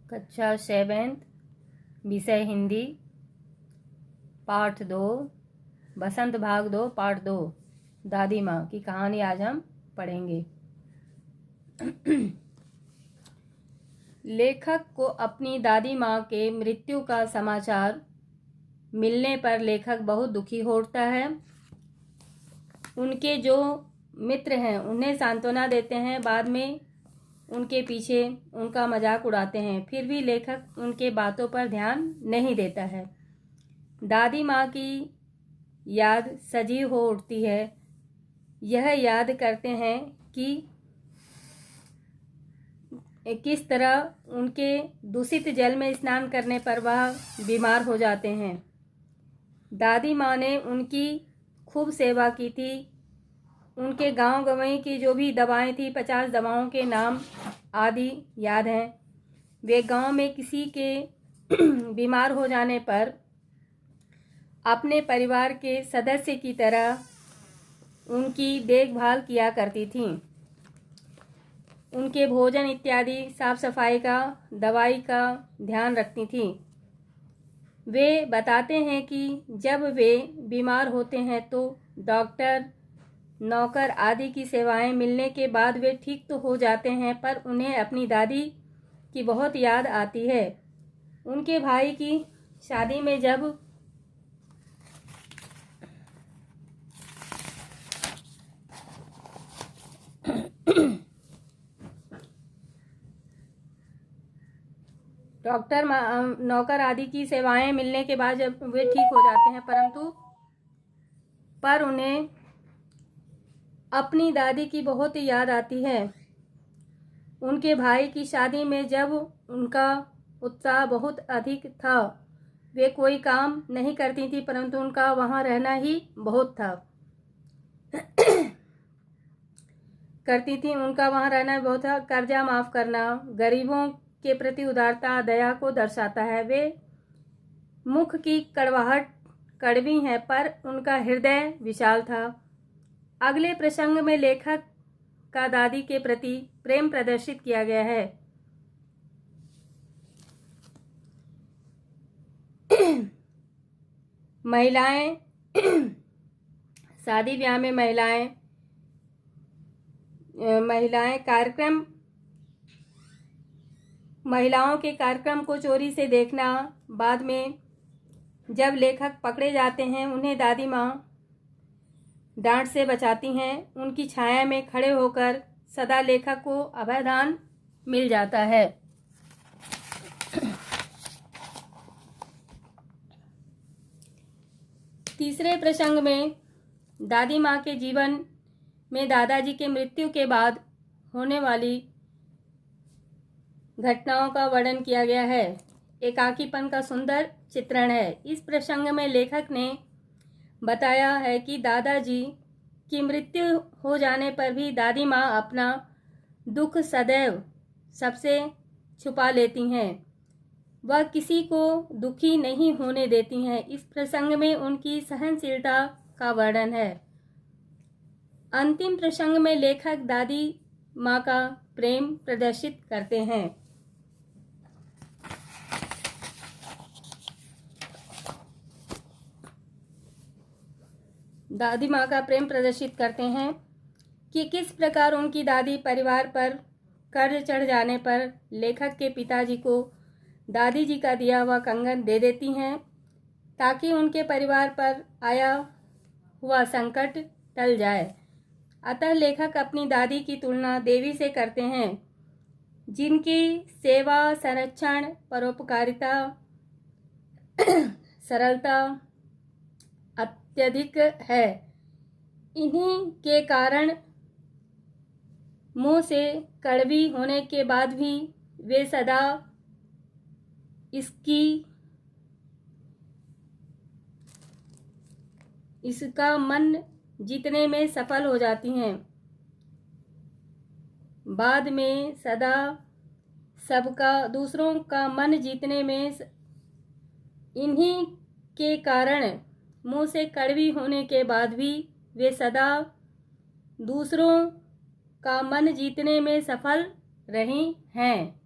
कक्षा 7 विषय हिंदी पाठ 2 बसंत भाग 2 पाठ 2 दादी माँ की कहानी आज हम पढ़ेंगे। लेखक को अपनी दादी माँ के मृत्यु का समाचार मिलने पर लेखक बहुत दुखी होता है। उनके जो मित्र हैं उन्हें सांत्वना देते हैं, बाद में उनके पीछे उनका मजाक उड़ाते हैं, फिर भी लेखक उनके बातों पर ध्यान नहीं देता है। दादी माँ की याद सजीव हो उठती है। यह याद करते हैं कि किस तरह उनके दूषित जल में स्नान करने पर वह बीमार हो जाते हैं। दादी माँ ने उनकी खूब सेवा की थी। उनके गांव गंवई की जो भी दवाएं थी, 50 दवाओं के नाम आदि याद हैं। वे गांव में किसी के बीमार हो जाने पर अपने परिवार के सदस्य की तरह उनकी देखभाल किया करती थीं। उनके भोजन इत्यादि साफ सफाई का, दवाई का ध्यान रखती थीं। वे बताते हैं कि जब वे बीमार होते हैं तो डॉक्टर, नौकर आदि की सेवाएं मिलने के बाद वे ठीक तो हो जाते हैं, पर उन्हें अपनी दादी की बहुत याद आती है। उनके भाई की शादी में जब डॉक्टर, नौकर आदि की सेवाएं मिलने के बाद जब वे ठीक हो जाते हैं, पर उन्हें अपनी दादी की बहुत याद आती है। उनके भाई की शादी में जब उनका उत्साह बहुत अधिक था, वे कोई काम नहीं करती थी, परंतु उनका वहाँ रहना ही बहुत था कर्जा माफ करना, गरीबों के प्रति उदारता, दया को दर्शाता है। वे मुख की कड़वाहट कड़वी है, पर उनका हृदय विशाल था। अगले प्रसंग में लेखक का दादी के प्रति प्रेम प्रदर्शित किया गया है। महिलाएं शादी ब्याह में महिलाओं के कार्यक्रम को चोरी से देखना, बाद में जब लेखक पकड़े जाते हैं उन्हें दादी माँ डांट से बचाती हैं। उनकी छाया में खड़े होकर सदा लेखक को अभयदान मिल जाता है। तीसरे प्रसंग में दादी माँ के जीवन में दादाजी के मृत्यु के बाद होने वाली घटनाओं का वर्णन किया गया है। एकाकीपन का सुंदर चित्रण है। इस प्रसंग में लेखक ने बताया है कि दादाजी की मृत्यु हो जाने पर भी दादी माँ अपना दुख सदैव सबसे छुपा लेती हैं। वह किसी को दुखी नहीं होने देती हैं। इस प्रसंग में उनकी सहनशीलता का वर्णन है। अंतिम प्रसंग में लेखक दादी माँ का प्रेम प्रदर्शित करते हैं। दादी माँ का प्रेम प्रदर्शित करते हैं कि किस प्रकार उनकी दादी परिवार पर कर्ज चढ़ जाने पर लेखक के पिताजी को दादी जी का दिया हुआ कंगन दे देती हैं, ताकि उनके परिवार पर आया हुआ संकट टल जाए। अतः लेखक अपनी दादी की तुलना देवी से करते हैं, जिनकी सेवा, संरक्षण, परोपकारिता, सरलता अत्यधिक है। इन्हीं के कारण मुंह से कड़वी होने के बाद भी वे सदा इसका मन जीतने में सफल हो जाती हैं। बाद में सदा दूसरों का मन जीतने में इन्हीं के कारण मुंह से कड़वी होने के बाद भी वे सदा दूसरों का मन जीतने में सफल रही हैं।